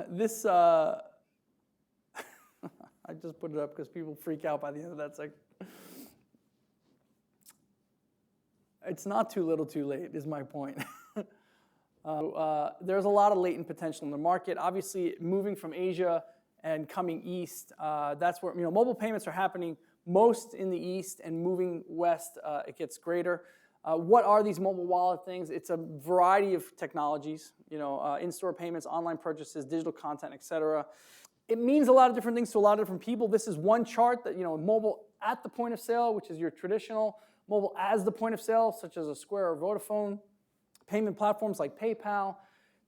This, I just put it up because people freak out by the end of that section. It's not too little too late, is my point. There's a lot of latent potential in the market. Obviously, moving from Asia and coming east, that's where mobile payments are happening most in the east, and moving west, it gets greater. What are these mobile wallet things? It's a variety of technologies, in-store payments, online purchases, digital content, etc. It means a lot of different things to a lot of different people. This is one chart that, mobile at the point of sale, which is your traditional, mobile as the point of sale, such as a Square or Vodafone, payment platforms like PayPal,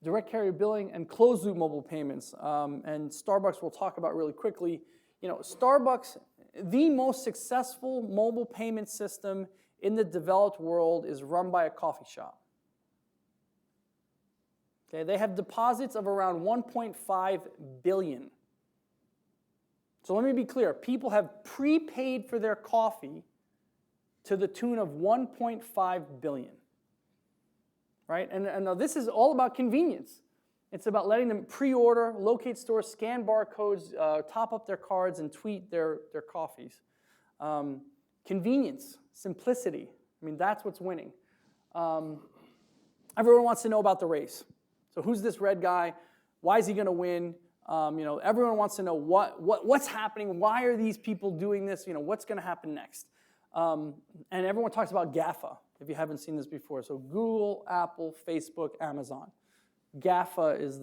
direct carrier billing, and closed loop mobile payments. And Starbucks we'll talk about really quickly. Starbucks, the most successful mobile payment system in the developed world, is run by a coffee shop. Okay, they have deposits of around 1.5 billion. So let me be clear. People have prepaid for their coffee to the tune of 1.5 billion. Right? And now this is all about convenience. It's about letting them pre-order, locate stores, scan barcodes, top up their cards, and tweet their coffees. Convenience, simplicity. That's what's winning. Everyone wants to know about the race. So who's this red guy? Why is he going to win? Everyone wants to know what's happening. Why are these people doing this? What's going to happen next? And everyone talks about GAFA, if you haven't seen this before. So Google, Apple, Facebook, Amazon. GAFA is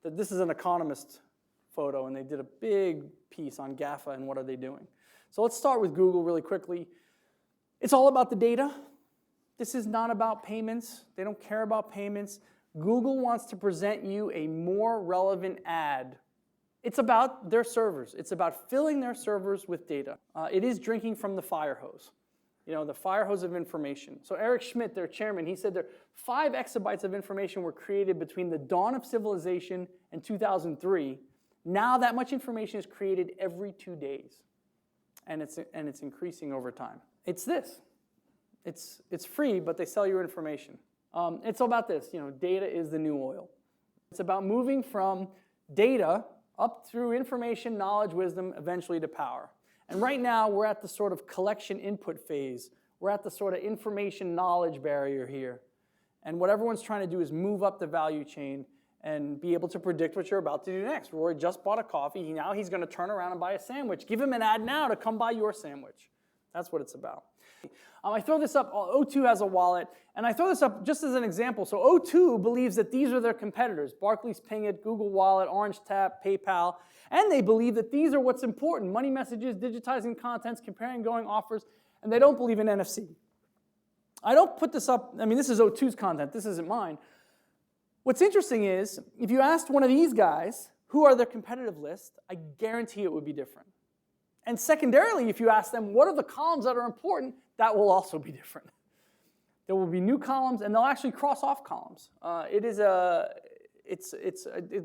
this is an Economist photo, and they did a big piece on GAFA and what are they doing. So let's start with Google really quickly. It's all about the data. This is not about payments. They don't care about payments. Google wants to present you a more relevant ad. It's about their servers. It's about filling their servers with data. It is drinking from the fire hose, the fire hose of information. So Eric Schmidt, their chairman, he said 5 exabytes of information were created between the dawn of civilization and 2003. Now that much information is created every 2 days, and it's increasing over time. It's this. It's free, but they sell your information. It's all about this. Data is the new oil. It's about moving from data up through information, knowledge, wisdom, eventually to power. And right now, we're at the sort of collection input phase. We're at the sort of information knowledge barrier here. And what everyone's trying to do is move up the value chain and be able to predict what you're about to do next. Roy just bought a coffee. Now he's going to turn around and buy a sandwich. Give him an ad now to come buy your sandwich. That's what it's about. I throw this up. O2 has a wallet, and I throw this up just as an example. So O2 believes that these are their competitors: Barclays Ping It, Google Wallet, Orange Tap, PayPal, and they believe that these are what's important: money messages, digitizing contents, comparing going offers, and they don't believe in NFC. I don't put this up. This is O2's content. This isn't mine. What's interesting is, if you asked one of these guys who are their competitive list, I guarantee it would be different. And secondarily, if you ask them what are the columns that are important, that will also be different. There will be new columns, and they'll actually cross off columns. It's a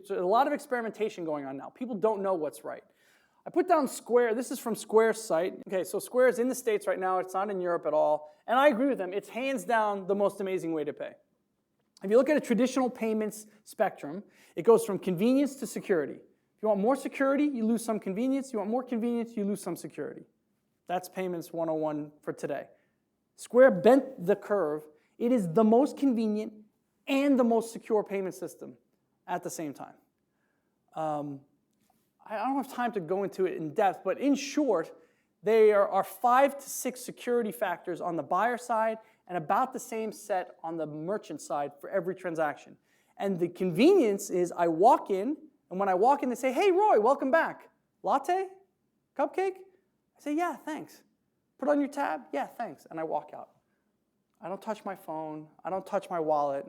lot of experimentation going on now. People don't know what's right. I put down Square. This is from Square's site. Okay, so Square is in the States right now. It's not in Europe at all. And I agree with them. It's hands down the most amazing way to pay. If you look at a traditional payments spectrum, it goes from convenience to security. If you want more security, you lose some convenience. You want more convenience, you lose some security. That's payments 101 for today. Square bent the curve. It is the most convenient and the most secure payment system at the same time. I don't have time to go into it in depth, but in short, there are 5 to 6 security factors on the buyer side and about the same set on the merchant side for every transaction. And the convenience is I walk in, and when I walk in, they say, "Hey, Roy, welcome back. Latte? Cupcake?" I say, "Yeah, thanks." "Put on your tab?" "Yeah, thanks." And I walk out. I don't touch my phone. I don't touch my wallet.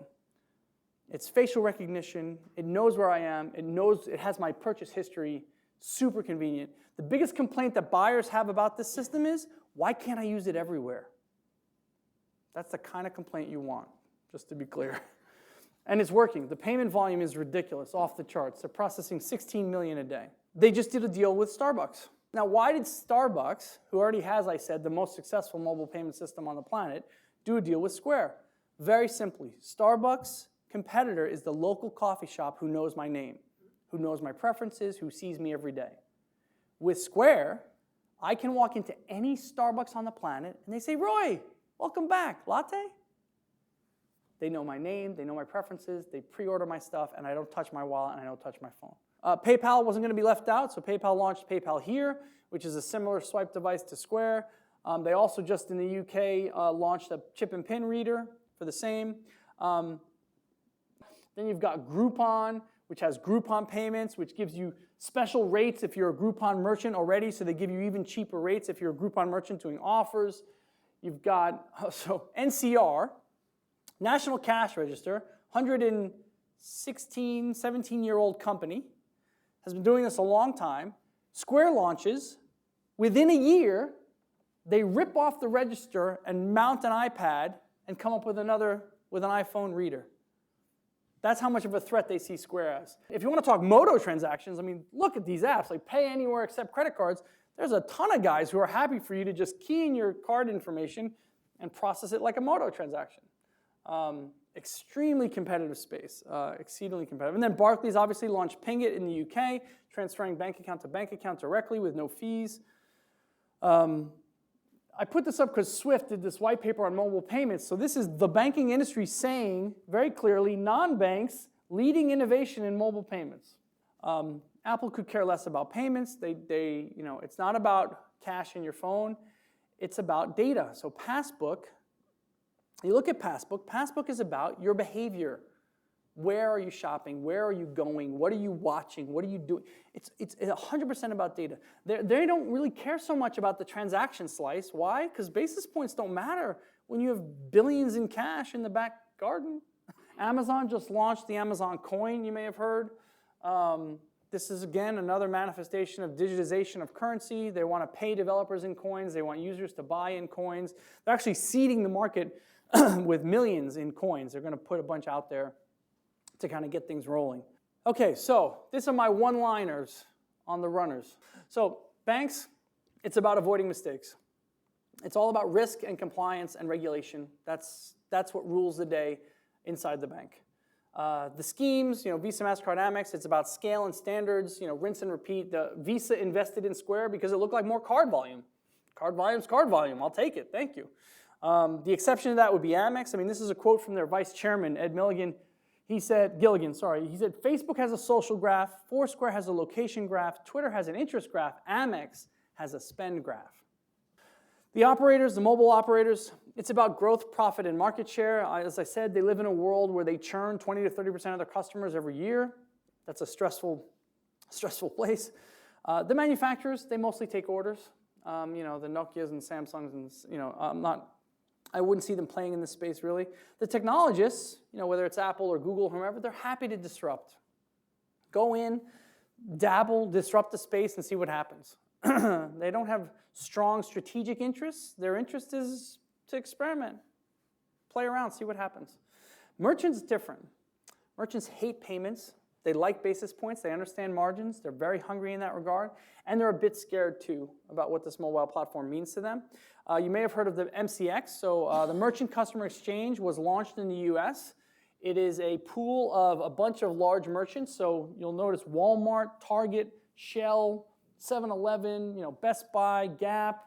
It's facial recognition. It knows where I am. It has my purchase history. Super convenient. The biggest complaint that buyers have about this system is, why can't I use it everywhere? That's the kind of complaint you want, just to be clear. And it's working. The payment volume is ridiculous, off the charts. They're processing 16 million a day. They just did a deal with Starbucks. Now, why did Starbucks, who already has, I said, the most successful mobile payment system on the planet, do a deal with Square? Very simply, Starbucks competitor is the local coffee shop who knows my name, who knows my preferences, who sees me every day. With Square, I can walk into any Starbucks on the planet and they say, Roy, welcome back, latte? They know my name, they know my preferences, they pre-order my stuff, and I don't touch my wallet and I don't touch my phone. PayPal wasn't going to be left out, so PayPal launched PayPal Here, which is a similar swipe device to Square. They also just in the UK launched a chip and pin reader for the same. Then you've got Groupon, which has Groupon payments, which gives you special rates if you're a Groupon merchant already, so they give you even cheaper rates if you're a Groupon merchant doing offers. You've got NCR, National Cash Register, 116, 17-year-old company, has been doing this a long time. Square launches. Within a year, they rip off the register and mount an iPad and come up with an iPhone reader. That's how much of a threat they see Square as. If you want to talk Moto transactions, I mean, look at these apps, like pay anywhere except credit cards. There's a ton of guys who are happy for you to just key in your card information and process it like a Moto transaction. Extremely competitive space, exceedingly competitive. And then Barclays obviously launched Ping It in the UK, transferring bank account to bank account directly with no fees. I put this up because Swift did this white paper on mobile payments. So this is the banking industry saying very clearly, non-banks leading innovation in mobile payments. Apple could care less about payments. It's not about cash in your phone. It's about data. So Passbook, you look at Passbook. Passbook is about your behavior. Where are you shopping? Where are you going? What are you watching? What are you doing? It's 100% about data. They don't really care so much about the transaction slice. Why? Because basis points don't matter when you have billions in cash in the back garden. Amazon just launched the Amazon coin, you may have heard. This is, again, another manifestation of digitization of currency. They want to pay developers in coins. They want users to buy in coins. They're actually seeding the market with millions in coins. They're going to put a bunch out there to kind of get things rolling. Okay, so these are my one-liners on the runners. So banks, it's about avoiding mistakes. It's all about risk and compliance and regulation. That's what rules the day inside the bank. The schemes, Visa, MasterCard, Amex, it's about scale and standards, rinse and repeat. The Visa invested in Square because it looked like more card volume. Card volume's card volume. I'll take it. Thank you. The exception to that would be Amex. I mean, this is a quote from their vice chairman, Ed Gilligan. He said, Facebook has a social graph, Foursquare has a location graph, Twitter has an interest graph, Amex has a spend graph. The operators, the mobile operators, it's about growth, profit, and market share. As I said, they live in a world where they churn 20 to 30% of their customers every year. That's a stressful place. The manufacturers, they mostly take orders. The Nokias and Samsungs, and I wouldn't see them playing in this space, really. The technologists, whether it's Apple or Google, whomever, they're happy to disrupt. Go in, dabble, disrupt the space, and see what happens. They don't have strong strategic interests. Their interest is to experiment, play around, see what happens. Merchants, different. Merchants hate payments. They like basis points. They understand margins. They're very hungry in that regard. And they're a bit scared, too, about what this mobile platform means to them. You may have heard of the MCX. So the Merchant Customer Exchange was launched in the US. It is a pool of a bunch of large merchants. So you'll notice Walmart, Target, Shell, 7-Eleven, Best Buy, Gap.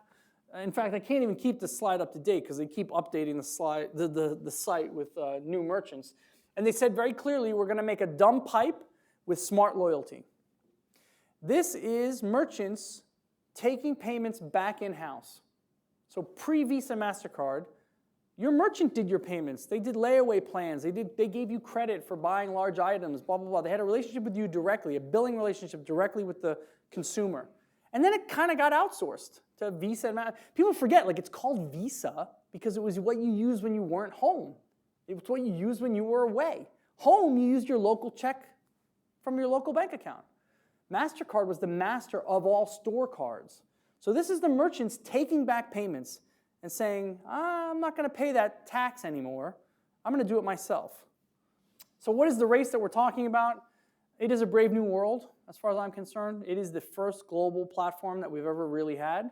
In fact, I can't even keep this slide up to date because they keep updating the site with new merchants. And they said very clearly, we're going to make a dumb pipe with smart loyalty. This is merchants taking payments back in-house. So pre-Visa, MasterCard, your merchant did your payments. They did layaway plans. They gave you credit for buying large items, blah, blah, blah. They had a relationship with you directly, a billing relationship directly with the consumer. And then it kind of got outsourced to Visa and MasterCard. People forget, it's called Visa because it was what you used when you weren't home. It was what you used when you were away. Home, you used your local check from your local bank account. MasterCard was the master of all store cards. So this is the merchants taking back payments and saying, I'm not going to pay that tax anymore. I'm going to do it myself. So what is the race that we're talking about? It is a brave new world, as far as I'm concerned. It is the first global platform that we've ever really had.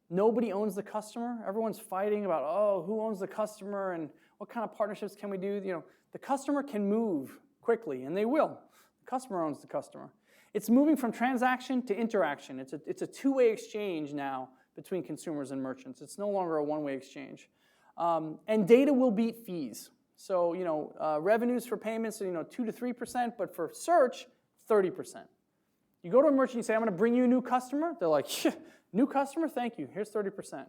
Nobody owns the customer. Everyone's fighting about, oh, who owns the customer and what kind of partnerships can we do? The customer can move quickly, and they will. The customer owns the customer. It's moving from transaction to interaction. It's a two-way exchange now between consumers and merchants. It's no longer a one-way exchange. And data will beat fees. So, revenues for payments are, 2 to 3%, but for search, 30%. You go to a merchant, you say, I'm going to bring you a new customer. They're like, new customer? Thank you. Here's 30%.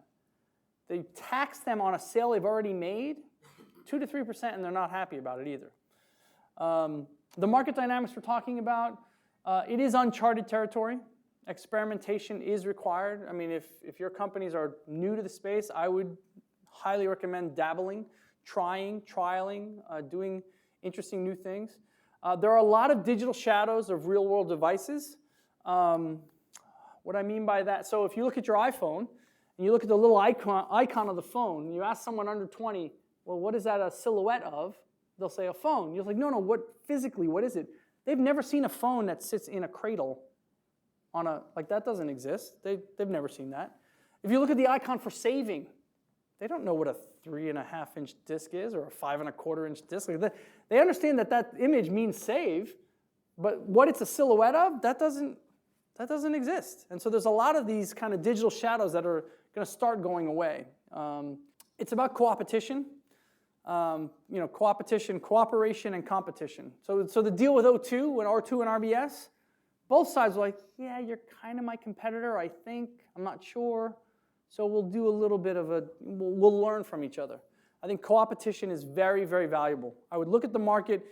They tax them on a sale they've already made, 2 to 3%, and they're not happy about it either. The market dynamics we're talking about, it is uncharted territory. Experimentation is required. I mean, if your companies are new to the space, I would highly recommend dabbling, trialing, doing interesting new things. There are a lot of digital shadows of real-world devices. What I mean by that, so if you look at your iPhone, and you look at the little icon of the phone, and you ask someone under 20, well, what is that a silhouette of? They'll say a phone. You're like, no, what physically, what is it? They've never seen a phone that sits in a cradle like that doesn't exist. They've never seen that. If you look at the icon for saving, they don't know what a 3.5-inch disc is or a 5.25-inch disc. They understand that image means save, but what it's a silhouette of, that doesn't exist. And so there's a lot of these kind of digital shadows that are going to start going away. It's about co-opetition. Cooperation, and competition. So the deal with O2 and R2 and RBS, both sides were like, yeah, you're kind of my competitor, I think. I'm not sure. So we'll do a little bit of we'll learn from each other. I think co-opetition is very, very valuable. I would look at the market,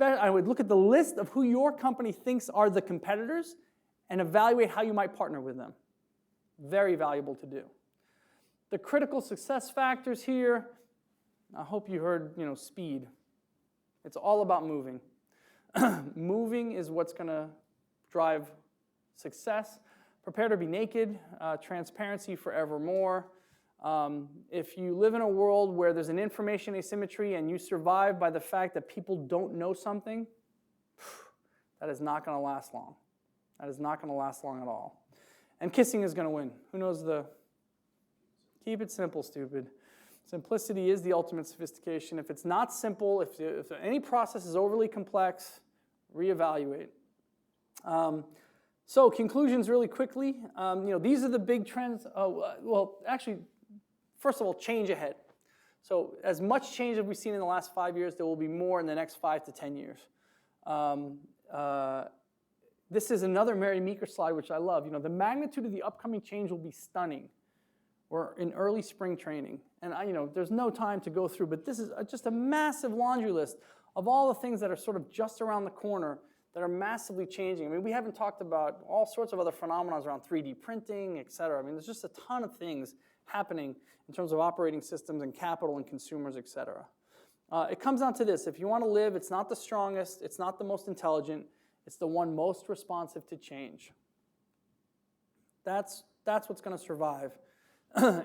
I would look at the list of who your company thinks are the competitors and evaluate how you might partner with them. Very valuable to do. The critical success factors here, I hope you heard, speed. It's all about moving. Moving is what's going to drive success. Prepare to be naked, transparency forevermore. If you live in a world where there's an information asymmetry and you survive by the fact that people don't know something, that is not going to last long. That is not going to last long at all. And kissing is going to win. Who knows keep it simple, stupid. Simplicity is the ultimate sophistication. If it's not simple, if any process is overly complex, reevaluate. So conclusions really quickly. These are the big trends. Actually, first of all, change ahead. So as much change as we've seen in the last 5 years, there will be more in the next 5 to 10 years. This is another Mary Meeker slide, which I love. The magnitude of the upcoming change will be stunning. We're in early spring training. And there's no time to go through, but this is just a massive laundry list of all the things that are sort of just around the corner that are massively changing. I mean, we haven't talked about all sorts of other phenomena around 3D printing, et cetera. I mean, there's just a ton of things happening in terms of operating systems and capital and consumers, et cetera. It comes down to this. If you want to live, it's not the strongest, it's not the most intelligent, it's the one most responsive to change. That's what's going to survive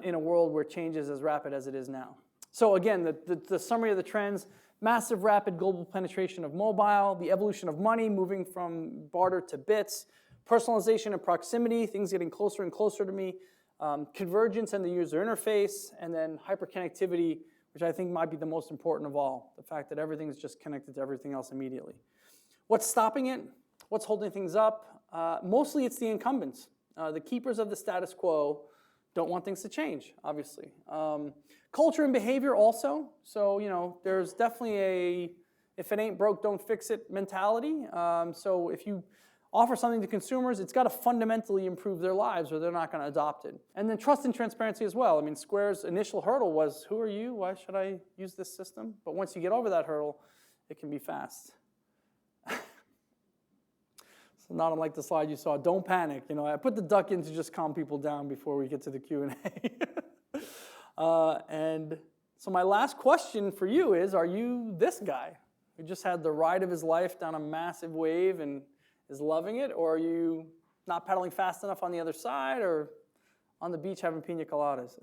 in a world where change is as rapid as it is now. So again, the summary of the trends: massive rapid global penetration of mobile, the evolution of money moving from barter to bits, personalization and proximity, things getting closer and closer to me, convergence and the user interface, and then hyperconnectivity, which I think might be the most important of all, the fact that everything is just connected to everything else immediately. What's stopping it? What's holding things up? Mostly it's the incumbents. The keepers of the status quo don't want things to change, obviously. Culture and behavior also. So, there's definitely a if it ain't broke, don't fix it mentality. So if you offer something to consumers, it's got to fundamentally improve their lives or they're not going to adopt it. And then trust and transparency as well. I mean, Square's initial hurdle was, who are you? Why should I use this system? But once you get over that hurdle, it can be fast. So not unlike the slide you saw, don't panic. I put the duck in to just calm people down before we get to the Q&A. And so my last question for you is, are you this guy who just had the ride of his life down a massive wave and is loving it? Or are you not pedaling fast enough on the other side or on the beach having pina coladas?